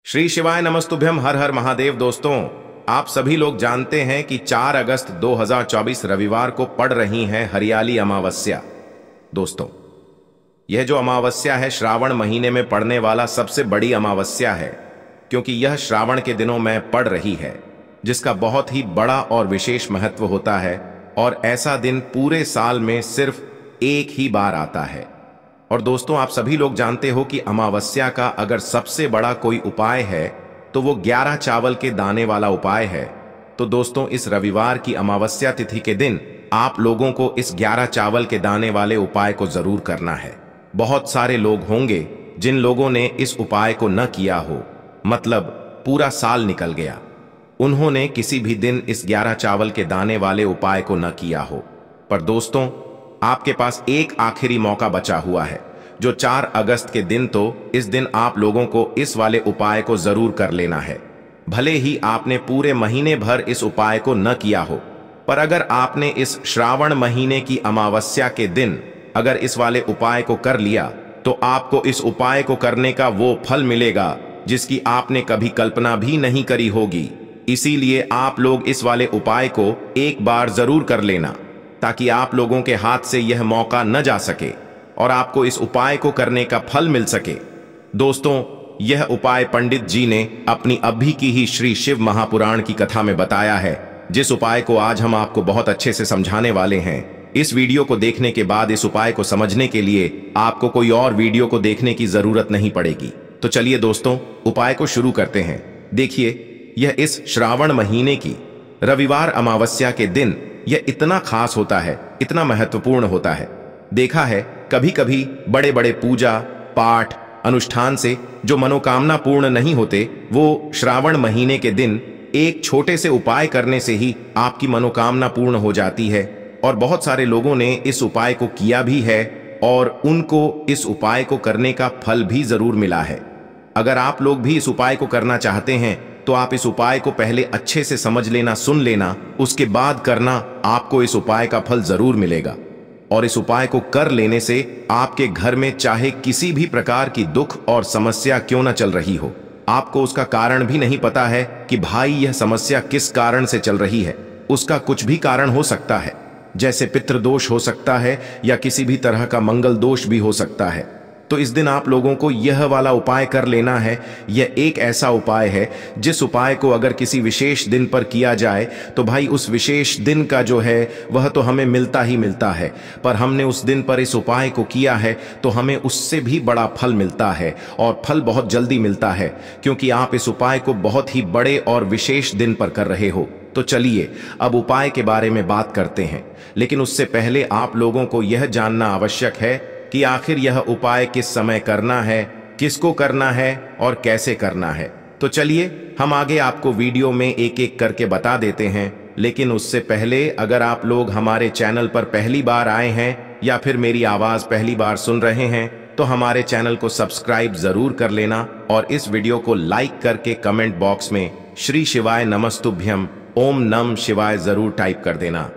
श्री शिवाय नमस्तुभ्यम। हर हर महादेव। दोस्तों, आप सभी लोग जानते हैं कि 4 अगस्त 2024 रविवार को पड़ रही है हरियाली अमावस्या। दोस्तों, यह जो अमावस्या है श्रावण महीने में पड़ने वाला सबसे बड़ी अमावस्या है, क्योंकि यह श्रावण के दिनों में पड़ रही है, जिसका बहुत ही बड़ा और विशेष महत्व होता है। और ऐसा दिन पूरे साल में सिर्फ एक ही बार आता है। और दोस्तों, आप सभी लोग जानते हो कि अमावस्या का अगर सबसे बड़ा कोई उपाय है तो वो 11 चावल के दाने वाला उपाय है। तो दोस्तों, इस रविवार की अमावस्या तिथि के दिन आप लोगों को इस 11 चावल के दाने वाले उपाय को जरूर करना है। बहुत सारे लोग होंगे जिन लोगों ने इस उपाय को न किया हो, मतलब पूरा साल निकल गया, उन्होंने किसी भी दिन इस 11 चावल के दाने वाले उपाय को न किया हो। पर दोस्तों, आपके पास एक आखिरी मौका बचा हुआ है, जो 4 अगस्त के दिन। तो इस दिन आप लोगों को इस वाले उपाय को जरूर कर लेना है। भले ही आपने पूरे महीने भर इस उपाय को न किया हो, पर अगर आपने इस श्रावण महीने की अमावस्या के दिन अगर इस वाले उपाय को कर लिया, तो आपको इस उपाय को करने का वो फल मिलेगा जिसकी आपने कभी कल्पना भी नहीं करी होगी। इसीलिए आप लोग इस वाले उपाय को एक बार जरूर कर लेना, ताकि आप लोगों के हाथ से यह मौका न जा सके और आपको इस उपाय को करने का फल मिल सके। दोस्तों, यह उपाय पंडित जी ने अपनी अभी की ही श्री शिव महापुराण की कथा में बताया है, जिस उपाय को आज हम आपको बहुत अच्छे से समझाने वाले हैं। इस वीडियो को देखने के बाद इस उपाय को समझने के लिए आपको कोई और वीडियो को देखने की जरूरत नहीं पड़ेगी। तो चलिए दोस्तों, उपाय को शुरू करते हैं। देखिए, यह इस श्रावण महीने की रविवार अमावस्या के दिन यह इतना खास होता है, इतना महत्वपूर्ण होता है। देखा है, कभी कभी बड़े बड़े पूजा पाठ अनुष्ठान से जो मनोकामना पूर्ण नहीं होते, वो श्रावण महीने के दिन एक छोटे से उपाय करने से ही आपकी मनोकामना पूर्ण हो जाती है। और बहुत सारे लोगों ने इस उपाय को किया भी है और उनको इस उपाय को करने का फल भी जरूर मिला है। अगर आप लोग भी इस उपाय को करना चाहते हैं, तो आप इस उपाय को पहले अच्छे से समझ लेना, सुन लेना, उसके बाद करना। आपको इस उपाय का फल जरूर मिलेगा। और इस उपाय को कर लेने से आपके घर में चाहे किसी भी प्रकार की दुख और समस्या क्यों न चल रही हो, आपको उसका कारण भी नहीं पता है कि भाई यह समस्या किस कारण से चल रही है, उसका कुछ भी कारण हो सकता है। जैसे पितृदोष हो सकता है या किसी भी तरह का मंगल दोष भी हो सकता है। तो इस दिन आप लोगों को यह वाला उपाय कर लेना है। यह एक ऐसा उपाय है जिस उपाय को अगर किसी विशेष दिन पर किया जाए, तो भाई उस विशेष दिन का जो है वह तो हमें मिलता ही मिलता है। पर हमने उस दिन पर इस उपाय को किया है तो हमें उससे भी बड़ा फल मिलता है, और फल बहुत जल्दी मिलता है, क्योंकि आप इस उपाय को बहुत ही बड़े और विशेष दिन पर कर रहे हो। तो चलिए अब उपाय के बारे में बात करते हैं। लेकिन उससे पहले आप लोगों को यह जानना आवश्यक है कि आखिर यह उपाय किस समय करना है, किसको करना है और कैसे करना है। तो चलिए हम आगे आपको वीडियो में एक एक करके बता देते हैं। लेकिन उससे पहले, अगर आप लोग हमारे चैनल पर पहली बार आए हैं या फिर मेरी आवाज पहली बार सुन रहे हैं, तो हमारे चैनल को सब्सक्राइब जरूर कर लेना और इस वीडियो को लाइक करके कमेंट बॉक्स में श्री शिवाय नमस्तुभ्यम ओम नम शिवाय जरूर टाइप कर देना।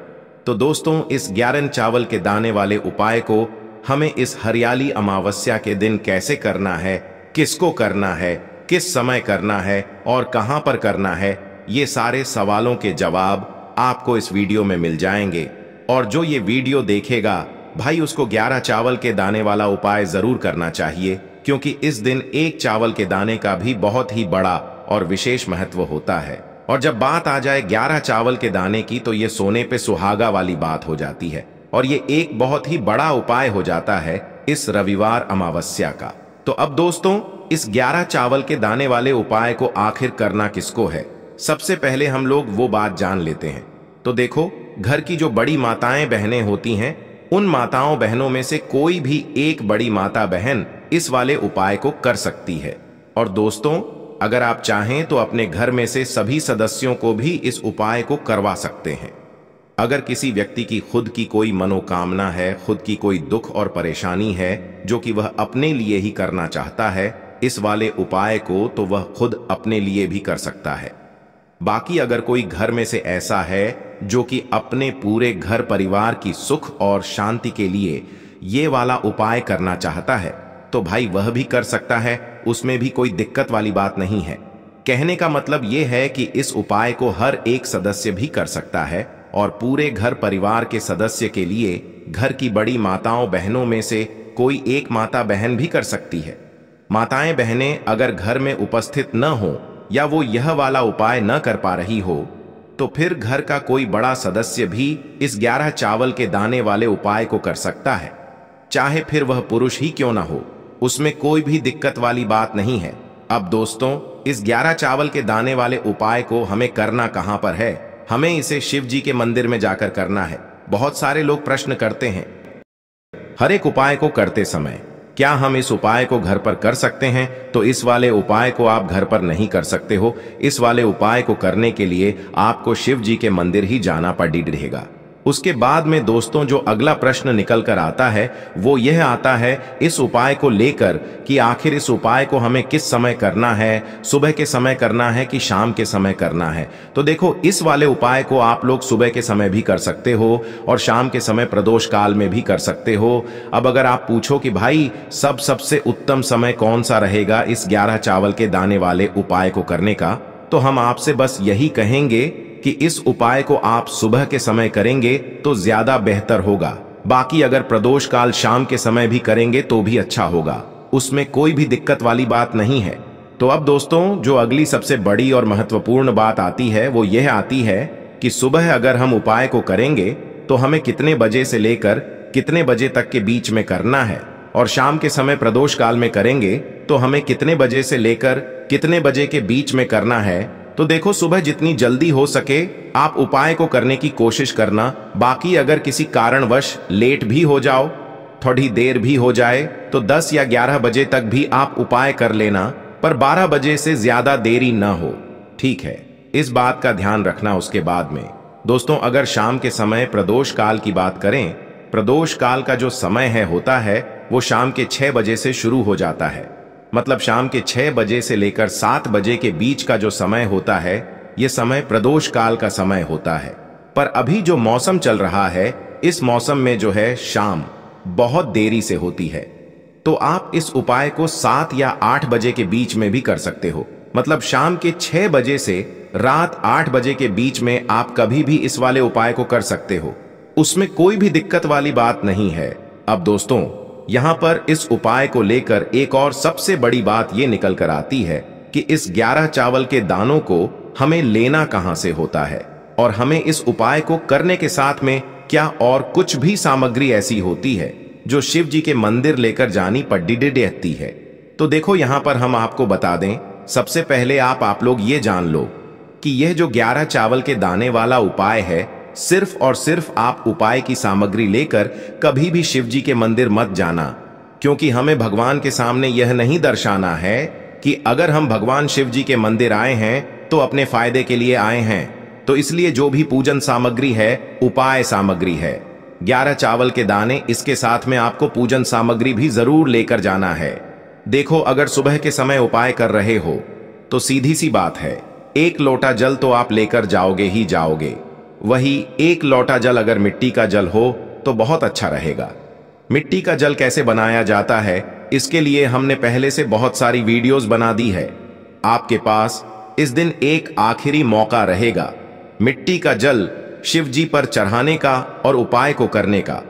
तो दोस्तों, इस 11 चावल के दाने वाले उपाय को हमें इस हरियाली अमावस्या के दिन कैसे करना है, किसको करना है, किस समय करना है और कहां पर करना है, ये सारे सवालों के जवाब आपको इस वीडियो में मिल जाएंगे। और जो ये वीडियो देखेगा भाई, उसको 11 चावल के दाने वाला उपाय जरूर करना चाहिए, क्योंकि इस दिन एक चावल के दाने का भी बहुत ही बड़ा और विशेष महत्व होता है। और जब बात आ जाए 11 चावल के दाने की, तो ये सोने पे सुहागा वाली बात हो जाती है, और ये एक बहुत ही बड़ा उपाय हो जाता है इस रविवार अमावस्या का। तो अब दोस्तों, इस 11 चावल के दाने वाले उपाय को आखिर करना किसको है, सबसे पहले हम लोग वो बात जान लेते हैं। तो देखो, घर की जो बड़ी माताएं बहनें होती हैं, उन माताओं बहनों में से कोई भी एक बड़ी माता बहन इस वाले उपाय को कर सकती है। और दोस्तों, अगर आप चाहें तो अपने घर में से सभी सदस्यों को भी इस उपाय को करवा सकते हैं। अगर किसी व्यक्ति की खुद की कोई मनोकामना है, खुद की कोई दुख और परेशानी है जो कि वह अपने लिए ही करना चाहता है इस वाले उपाय को, तो वह खुद अपने लिए भी कर सकता है। बाकी अगर कोई घर में से ऐसा है जो कि अपने पूरे घर परिवार की सुख और शांति के लिए ये वाला उपाय करना चाहता है, तो भाई वह भी कर सकता है। उसमें भी कोई दिक्कत वाली बात नहीं है। कहने का मतलब यह है कि इस उपाय को हर एक सदस्य भी कर सकता है और पूरे घर परिवार के सदस्य के लिए घर की बड़ी माताओं बहनों में से कोई एक माता बहन भी कर सकती है। माताएं बहनें अगर घर में उपस्थित न हो या वो यह वाला उपाय न कर पा रही हो तो फिर घर का कोई बड़ा सदस्य भी इस 11 चावल के दाने वाले उपाय को कर सकता है, चाहे फिर वह पुरुष ही क्यों ना हो, उसमें कोई भी दिक्कत वाली बात नहीं है। अब दोस्तों, इस 11 चावल के दाने वाले उपाय को हमें करना कहां पर है? हमें इसे शिव जी के मंदिर में जाकर करना है। बहुत सारे लोग प्रश्न करते हैं, हर एक उपाय को करते समय क्या हम इस उपाय को घर पर कर सकते हैं? तो इस वाले उपाय को आप घर पर नहीं कर सकते हो। इस वाले उपाय को करने के लिए आपको शिव जी के मंदिर ही जाना पड़ेगा। उसके बाद में दोस्तों जो अगला प्रश्न निकल कर आता है वो यह आता है इस उपाय को लेकर कि आखिर इस उपाय को हमें किस समय करना है, सुबह के समय करना है कि शाम के समय करना है? तो देखो, इस वाले उपाय को आप लोग सुबह के समय भी कर सकते हो और शाम के समय प्रदोष काल में भी कर सकते हो। अब अगर आप पूछो कि भाई सबसे उत्तम समय कौन सा रहेगा इस 11 चावल के दाने वाले उपाय को करने का, तो हम आपसे बस यही कहेंगे कि इस उपाय को आप सुबह के समय करेंगे तो ज्यादा बेहतर होगा। बाकी अगर प्रदोष काल शाम के समय भी करेंगे तो भी अच्छा होगा, उसमें कोई भी दिक्कत वाली बात नहीं है। तो अब दोस्तों जो अगली सबसे बड़ी और महत्वपूर्ण बात आती है वो यह आती है कि सुबह अगर हम उपाय को करेंगे तो हमें कितने बजे से लेकर कितने बजे तक के बीच में करना है, और शाम के समय प्रदोष काल में करेंगे तो हमें कितने बजे से लेकर कितने बजे के बीच में करना है। तो देखो, सुबह जितनी जल्दी हो सके आप उपाय को करने की कोशिश करना। बाकी अगर किसी कारणवश लेट भी हो जाओ, थोड़ी देर भी हो जाए, तो 10 या 11 बजे तक भी आप उपाय कर लेना, पर 12 बजे से ज्यादा देरी ना हो, ठीक है? इस बात का ध्यान रखना। उसके बाद में दोस्तों अगर शाम के समय प्रदोष काल की बात करें, प्रदोष काल का जो समय होता है वो शाम के 6 बजे से शुरू हो जाता है। मतलब शाम के 6 बजे से लेकर 7 बजे के बीच का जो समय होता है ये समय प्रदोष काल का समय होता है। पर अभी जो मौसम चल रहा है इस मौसम में जो है शाम बहुत देरी से होती है, तो आप इस उपाय को 7 या 8 बजे के बीच में भी कर सकते हो। मतलब शाम के 6 बजे से रात 8 बजे के बीच में आप कभी भी इस वाले उपाय को कर सकते हो, उसमें कोई भी दिक्कत वाली बात नहीं है। अब दोस्तों यहां पर इस उपाय को लेकर एक और सबसे बड़ी बात यह निकल कर आती है कि इस 11 चावल के दानों को हमें लेना कहां से होता है, और हमें इस उपाय को करने के साथ में क्या और कुछ भी सामग्री ऐसी होती है जो शिव जी के मंदिर लेकर जानी पड़ती है। तो देखो यहां पर हम आपको बता दें, सबसे पहले आप लोग ये जान लो कि यह जो 11 चावल के दाने वाला उपाय है, सिर्फ और सिर्फ आप उपाय की सामग्री लेकर कभी भी शिव जी के मंदिर मत जाना, क्योंकि हमें भगवान के सामने यह नहीं दर्शाना है कि अगर हम भगवान शिव जी के मंदिर आए हैं तो अपने फायदे के लिए आए हैं। तो इसलिए जो भी पूजन सामग्री है उपाय सामग्री है, 11 चावल के दाने, इसके साथ में आपको पूजन सामग्री भी जरूर लेकर जाना है। देखो अगर सुबह के समय उपाय कर रहे हो तो सीधी सी बात है, 1 लोटा जल तो आप लेकर जाओगे ही जाओगे। वही 1 लोटा जल अगर मिट्टी का जल हो तो बहुत अच्छा रहेगा। मिट्टी का जल कैसे बनाया जाता है इसके लिए हमने पहले से बहुत सारी वीडियोस बना दी है। आपके पास इस दिन एक आखिरी मौका रहेगा मिट्टी का जल शिव जी पर चढ़ाने का और उपाय को करने का।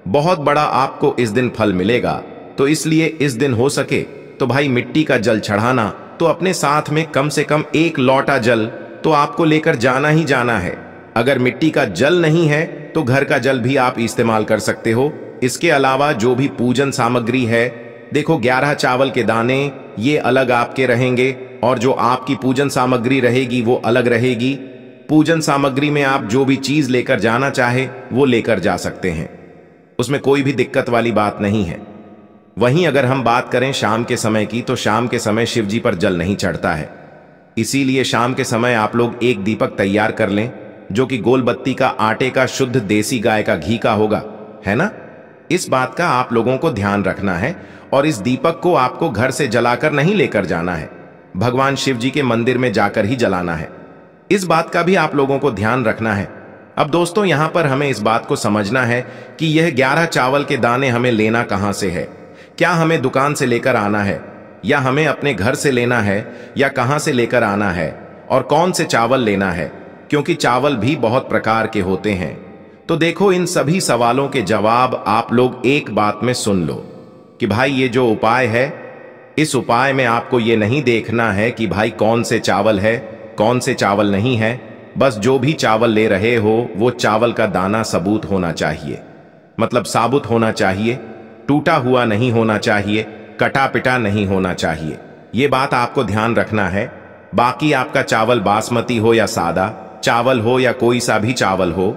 बहुत बड़ा आपको इस दिन फल मिलेगा। तो इसलिए इस दिन हो सके तो भाई मिट्टी का जल चढ़ाना, तो अपने साथ में कम से कम 1 लोटा जल तो आपको लेकर जाना ही जाना है। अगर मिट्टी का जल नहीं है तो घर का जल भी आप इस्तेमाल कर सकते हो। इसके अलावा जो भी पूजन सामग्री है, देखो 11 चावल के दाने ये अलग आपके रहेंगे और जो आपकी पूजन सामग्री रहेगी वो अलग रहेगी। पूजन सामग्री में आप जो भी चीज लेकर जाना चाहे वो लेकर जा सकते हैं, उसमें कोई भी दिक्कत वाली बात नहीं है। वहीं अगर हम बात करें शाम के समय की, तो शाम के समय शिव जी पर जल नहीं चढ़ता है, इसीलिए शाम के समय आप लोग एक दीपक तैयार कर लें जो कि गोल बत्ती का आटे का शुद्ध देसी गाय का घी का होगा, है ना? इस बात का आप लोगों को ध्यान रखना है। और इस दीपक को आपको घर से जलाकर नहीं लेकर जाना है, भगवान शिव जी के मंदिर में जाकर ही जलाना है। इस बात का भी आप लोगों को ध्यान रखना है। अब दोस्तों यहां पर हमें इस बात को समझना है कि यह 11 चावल के दाने हमें लेना कहां से है। क्या हमें दुकान से लेकर आना है या हमें अपने घर से लेना है या कहां से लेकर आना है और कौन से चावल लेना है, क्योंकि चावल भी बहुत प्रकार के होते हैं। तो देखो, इन सभी सवालों के जवाब आप लोग एक बात में सुन लो कि भाई ये जो उपाय है, इस उपाय में आपको ये नहीं देखना है कि भाई कौन से चावल है कौन से चावल नहीं है। बस जो भी चावल ले रहे हो वो चावल का दाना सबूत होना चाहिए, मतलब साबुत होना चाहिए, टूटा हुआ नहीं होना चाहिए, कटा पिटा नहीं होना चाहिए। ये बात आपको ध्यान रखना है। बाकी आपका चावल बासमती हो या सादा चावल हो या कोई सा भी चावल हो,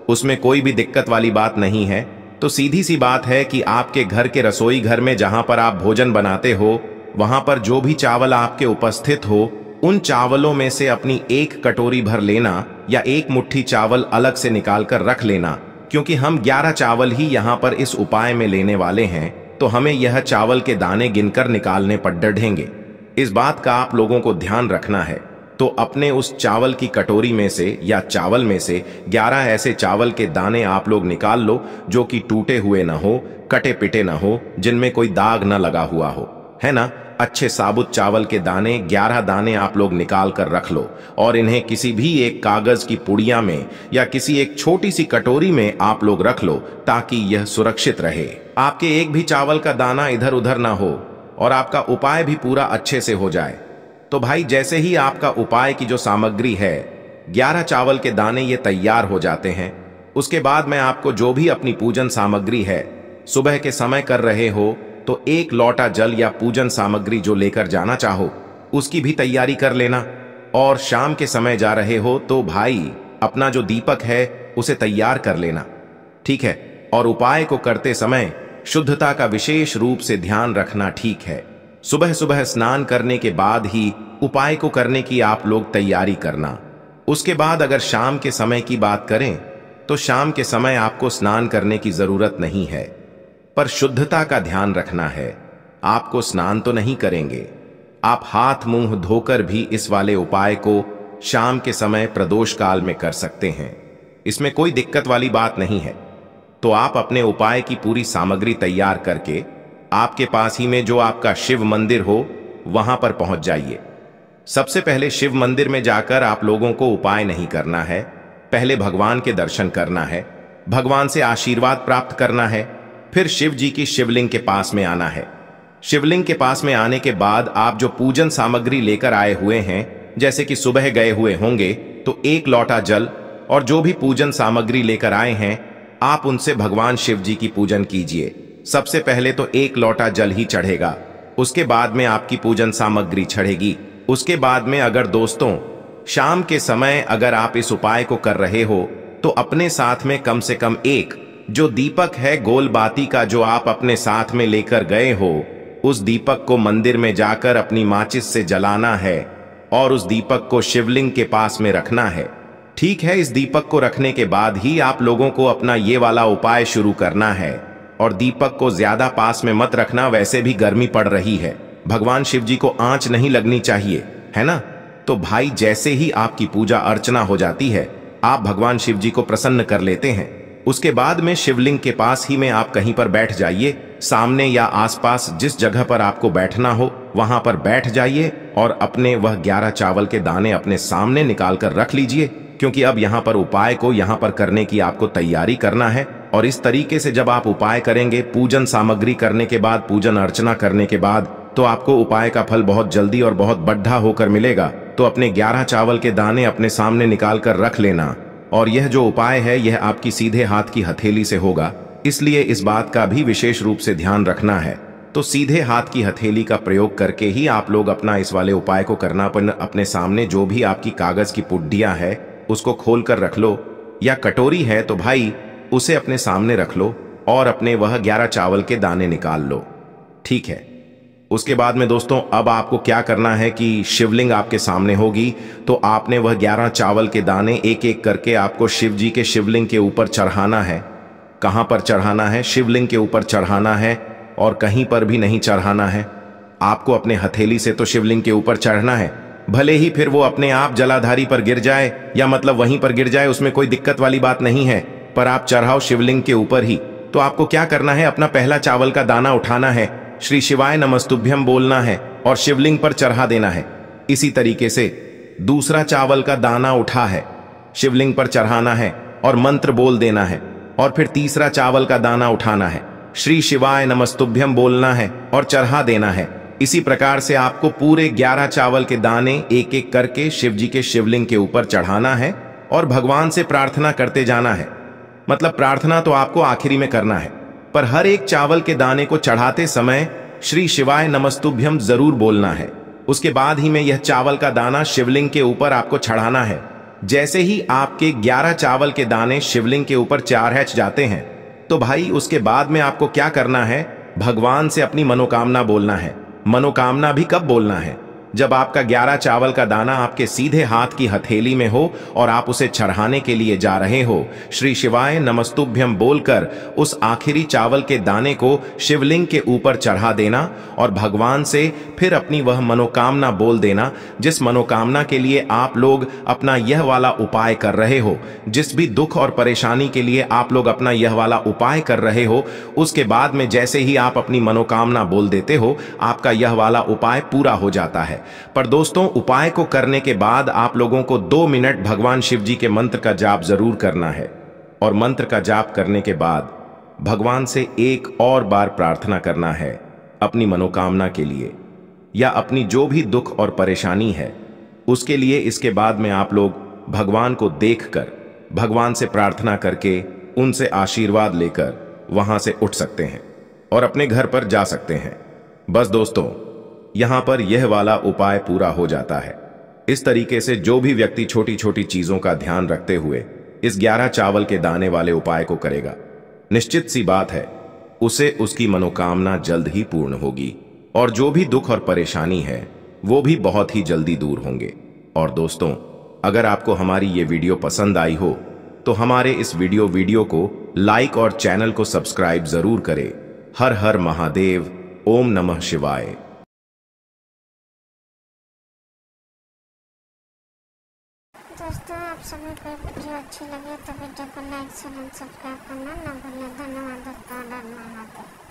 उसमें कोई भी दिक्कत वाली बात नहीं है। तो सीधी सी बात है कि आपके घर के रसोई घर में जहां पर आप भोजन बनाते हो, वहां पर जो भी चावल आपके उपस्थित हो, उन चावलों में से अपनी एक कटोरी भर लेना या एक मुट्ठी चावल अलग से निकाल कर रख लेना, क्योंकि हम 11 चावल ही यहाँ पर इस उपाय में लेने वाले हैं। तो हमें यह चावल के दाने गिनकर निकालने पर डढ़ेंगे। इस बात का आप लोगों को ध्यान रखना है। तो अपने उस चावल की कटोरी में से या चावल में से 11 ऐसे चावल के दाने आप लोग निकाल लो जो कि टूटे हुए ना हो, कटे पिटे ना हो, जिनमें कोई दाग ना लगा हुआ हो, है ना। अच्छे साबुत चावल के दाने 11 दाने आप लोग निकाल कर रख लो और इन्हें किसी भी एक कागज की पुड़िया में या किसी एक छोटी सी कटोरी में आप लोग रख लो, ताकि यह सुरक्षित रहे। आपके एक भी चावल का दाना इधर उधर ना हो और आपका उपाय भी पूरा अच्छे से हो जाए। तो भाई जैसे ही आपका उपाय की जो सामग्री है, 11 चावल के दाने ये तैयार हो जाते हैं, उसके बाद मैं आपको जो भी अपनी पूजन सामग्री है, सुबह के समय कर रहे हो तो 1 लोटा जल या पूजन सामग्री जो लेकर जाना चाहो उसकी भी तैयारी कर लेना। और शाम के समय जा रहे हो तो भाई अपना जो दीपक है उसे तैयार कर लेना, ठीक है। और उपाय को करते समय शुद्धता का विशेष रूप से ध्यान रखना, ठीक है। सुबह सुबह स्नान करने के बाद ही उपाय को करने की आप लोग तैयारी करना। उसके बाद अगर शाम के समय की बात करें तो शाम के समय आपको स्नान करने की जरूरत नहीं है, पर शुद्धता का ध्यान रखना है। आपको स्नान तो नहीं करेंगे, आप हाथ मुंह धोकर भी इस वाले उपाय को शाम के समय प्रदोष काल में कर सकते हैं। इसमें कोई दिक्कत वाली बात नहीं है। तो आप अपने उपाय की पूरी सामग्री तैयार करके आपके पास ही में जो आपका शिव मंदिर हो वहां पर पहुंच जाइए। सबसे पहले शिव मंदिर में जाकर आप लोगों को उपाय नहीं करना है, पहले भगवान के दर्शन करना है, भगवान से आशीर्वाद प्राप्त करना है, फिर शिव जी की शिवलिंग के पास में आना है। शिवलिंग के पास में आने के बाद आप जो पूजन सामग्री लेकर आए हुए हैं, जैसे कि सुबह गए हुए होंगे तो 1 लोटा जल और जो भी पूजन सामग्री लेकर आए हैं, आप उनसे भगवान शिव जी की पूजन कीजिए। सबसे पहले तो 1 लोटा जल ही चढ़ेगा, उसके बाद में आपकी पूजन सामग्री चढ़ेगी। उसके बाद में अगर दोस्तों शाम के समय अगर आप इस उपाय को कर रहे हो तो अपने साथ में कम से कम एक जो दीपक है गोल बाती का जो आप अपने साथ में लेकर गए हो, उस दीपक को मंदिर में जाकर अपनी माचिस से जलाना है और उस दीपक को शिवलिंग के पास में रखना है, ठीक है। इस दीपक को रखने के बाद ही आप लोगों को अपना ये वाला उपाय शुरू करना है। और दीपक को ज्यादा पास में मत रखना, वैसे भी गर्मी पड़ रही है, भगवान शिव जी को आंच नहीं लगनी चाहिए, है ना। तो भाई जैसे ही आपकी पूजा अर्चना हो जाती है, आप भगवान शिव जी को प्रसन्न कर लेते हैं। उसके बाद में शिवलिंग के पास ही में आप कहीं पर बैठ जाइए, सामने या आसपास जिस जगह पर आपको बैठना हो वहां पर बैठ जाइए और अपने वह 11 चावल के दाने अपने सामने निकाल कर रख लीजिए, क्योंकि अब यहाँ पर उपाय को यहाँ पर करने की आपको तैयारी करना है। और इस तरीके से जब आप उपाय करेंगे, पूजन सामग्री करने के बाद, पूजन अर्चना करने के बाद, तो आपको उपाय का फल बहुत जल्दी और बहुत बढ़ा होकर मिलेगा। तो अपने 11 चावल के दाने अपने सामने निकाल कर रख लेना। और यह जो उपाय है यह आपकी सीधे हाथ की हथेली से होगा, इसलिए इस बात का भी विशेष रूप से ध्यान रखना है। तो सीधे हाथ की हथेली का प्रयोग करके ही आप लोग अपना इस वाले उपाय को करना। अपने सामने जो भी आपकी कागज की पुड्डियां है उसको खोल कर रख लो, या कटोरी है तो भाई उसे अपने सामने रख लो और अपने वह 11 चावल के दाने निकाल लो, ठीक है। उसके बाद में दोस्तों अब आपको क्या करना है कि शिवलिंग आपके सामने होगी, तो आपने वह 11 चावल के दाने एक एक करके आपको शिव जी के शिवलिंग के ऊपर चढ़ाना है। कहां पर चढ़ाना है? शिवलिंग के ऊपर चढ़ाना है और कहीं पर भी नहीं चढ़ाना है। आपको अपने हथेली से तो शिवलिंग के ऊपर चढ़ना है, भले ही फिर वो अपने आप जलाधारी पर गिर जाए या मतलब वहीं पर गिर जाए, उसमें कोई दिक्कत वाली बात नहीं है, पर आप चढ़ाओ शिवलिंग के ऊपर ही। तो आपको क्या करना है, अपना पहला चावल का दाना उठाना है, श्री शिवाय नमस्तुभ्यम बोलना है और शिवलिंग पर चढ़ा देना है। इसी तरीके से दूसरा चावल का दाना उठा है, शिवलिंग पर चढ़ाना है और मंत्र बोल देना है। और फिर तीसरा चावल का दाना उठाना है, श्री शिवाय नमस्तुभ्यम बोलना है और चढ़ा देना है। इसी प्रकार से आपको पूरे 11 चावल के दाने एक एक करके शिव जी के शिवलिंग के ऊपर चढ़ाना है और भगवान से प्रार्थना करते जाना है। मतलब प्रार्थना तो आपको आखिरी में करना है, पर हर एक चावल के दाने को चढ़ाते समय श्री शिवाय नमस्तुभ्यम जरूर बोलना है। उसके बाद ही में यह चावल का दाना शिवलिंग के ऊपर आपको चढ़ाना है। जैसे ही आपके 11 चावल के दाने शिवलिंग के ऊपर चढ़ जाते हैं, तो भाई उसके बाद में आपको क्या करना है, भगवान से अपनी मनोकामना बोलना है। मनोकामना भी कब बोलना है, जब आपका 11 चावल का दाना आपके सीधे हाथ की हथेली में हो और आप उसे चढ़ाने के लिए जा रहे हो। श्री शिवाय नमस्तुभ्यम बोलकर उस आखिरी चावल के दाने को शिवलिंग के ऊपर चढ़ा देना और भगवान से फिर अपनी वह मनोकामना बोल देना, जिस मनोकामना के लिए आप लोग अपना यह वाला उपाय कर रहे हो। जिस भी दुख और परेशानी के लिए आप लोग अपना यह वाला उपाय कर रहे हो, उसके बाद में जैसे ही आप अपनी मनोकामना बोल देते हो, आपका यह वाला उपाय पूरा हो जाता है। पर दोस्तों, उपाय को करने के बाद आप लोगों को 2 मिनट भगवान शिव जी के मंत्र का जाप जरूर करना है। और मंत्र का जाप करने के बाद भगवान से एक और बार प्रार्थना करना है अपनी मनोकामना के लिए, या अपनी जो भी दुख और परेशानी है उसके लिए। इसके बाद में आप लोग भगवान को देखकर, भगवान से प्रार्थना करके, उनसे आशीर्वाद लेकर वहां से उठ सकते हैं और अपने घर पर जा सकते हैं। बस दोस्तों, यहां पर यह वाला उपाय पूरा हो जाता है। इस तरीके से जो भी व्यक्ति छोटी छोटी चीजों का ध्यान रखते हुए इस 11 चावल के दाने वाले उपाय को करेगा, निश्चित सी बात है उसे उसकी मनोकामना जल्द ही पूर्ण होगी और जो भी दुख और परेशानी है वो भी बहुत ही जल्दी दूर होंगे। और दोस्तों, अगर आपको हमारी ये वीडियो पसंद आई हो तो हमारे इस वीडियो को लाइक और चैनल को सब्सक्राइब जरूर करें। हर हर महादेव, ओम नमः शिवाय। दोस्तों, आप सभी को वीडियो अच्छी लगे तो वीडियो को लाइक शेयर एंड सब्सक्राइब करना ना भूलें। धन्यवाद दोस्तों।